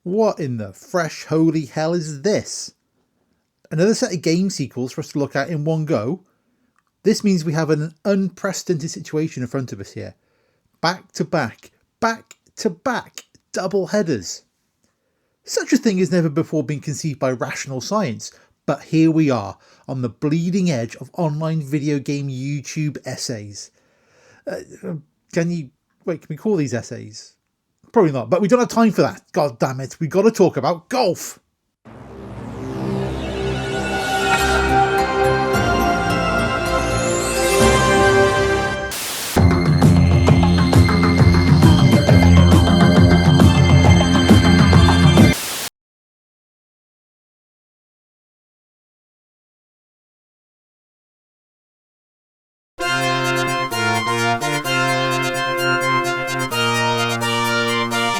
What in the fresh holy hell is this? Another set of game sequels for us to look at in one go? This means we have an unprecedented situation in front of us here. Back to back double headers. Such a thing has never before been conceived by rational science, but here we are on the bleeding edge of online video game YouTube essays. Can we call these essays? Probably not, but we don't have time for that. God damn it, we got to talk about golf.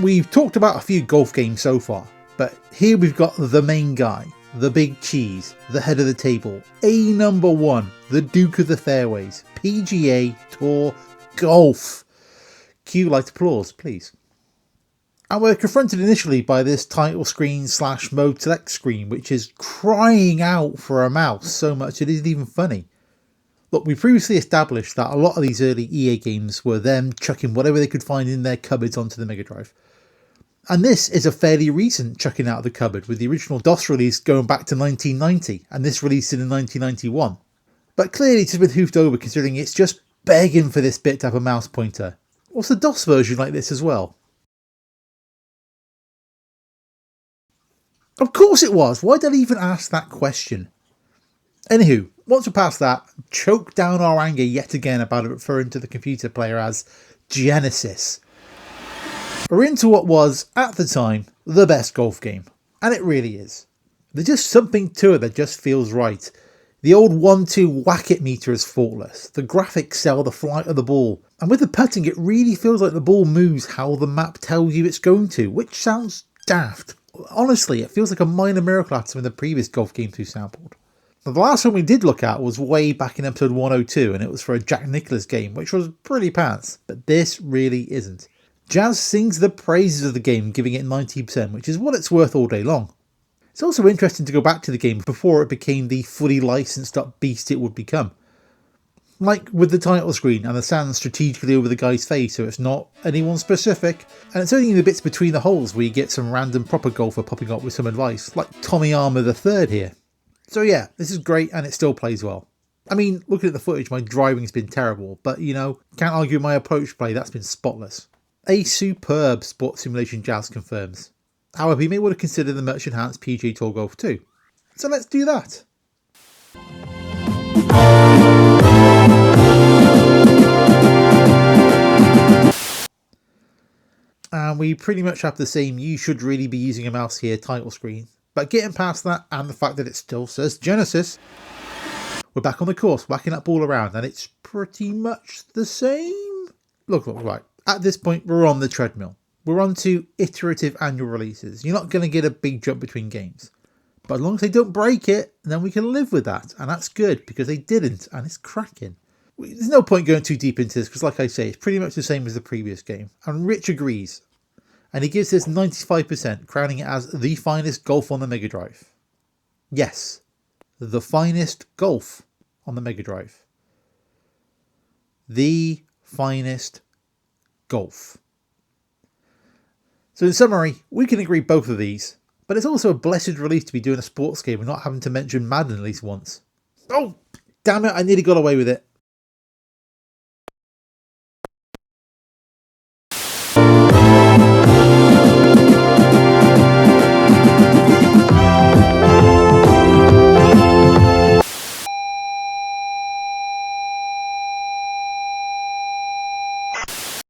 We've talked about a few golf games so far, but here we've got the main guy, the big cheese, the head of the table, number one, the Duke of the Fairways, PGA Tour Golf. Cue light applause, please. And we're confronted initially by this title screen / mode select screen, which is crying out for a mouse so much it isn't even funny. Look, we previously established that a lot of these early EA games were them chucking whatever they could find in their cupboards onto the Mega Drive. And this is a fairly recent chucking out of the cupboard, with the original DOS release going back to 1990 and this released in 1991. But clearly it's been hoofed over considering it's just begging for this bit to have a mouse pointer. Was the DOS version like this as well? Of course it was! Why did I even ask that question? Anywho, once we're past that, choke down our anger yet again about referring to the computer player as Genesis. We're into what was, at the time, the best golf game. And it really is. There's just something to it that just feels right. The old 1-2 whack-it meter is faultless. The graphics sell the flight of the ball. And with the putting, it really feels like the ball moves how the map tells you it's going to, which sounds daft. Honestly, it feels like a minor miracle out of some of the previous golf games we sampled. Now, the last one we did look at was way back in episode 102, and it was for a Jack Nicklaus game, which was pretty pants, but this really isn't. Jazz sings the praises of the game, giving it 90%, which is what it's worth all day long. It's also interesting to go back to the game before it became the fully licensed up beast it would become. Like with the title screen and the sand strategically over the guy's face so it's not anyone specific, and it's only in the bits between the holes where you get some random proper golfer popping up with some advice, like Tommy Armour III here. So yeah, this is great and it still plays well. I mean, looking at the footage, my driving's been terrible, but you know, can't argue my approach play, that's been spotless. A superb sports simulation, Jazz confirms. However, you may want to consider the much enhanced PGA Tour Golf too. So let's do that. And we pretty much have the same "you should really be using a mouse here" title screen. But getting past that and the fact that it still says Genesis, we're back on the course, whacking that ball around, and it's pretty much the same. Look, right. At this point, we're on the treadmill. We're on to iterative annual releases. You're not going to get a big jump between games. But as long as they don't break it, then we can live with that. And that's good, because they didn't, and it's cracking. There's no point going too deep into this, because like I say, it's pretty much the same as the previous game. And Rich agrees. And he gives this 95%, crowning it as the finest golf on the Mega Drive. Yes, the finest golf on the Mega Drive. The finest golf. So in summary, we can agree both of these, but it's also a blessed relief to be doing a sports game and not having to mention Madden at least once. Oh, damn it, I nearly got away with it.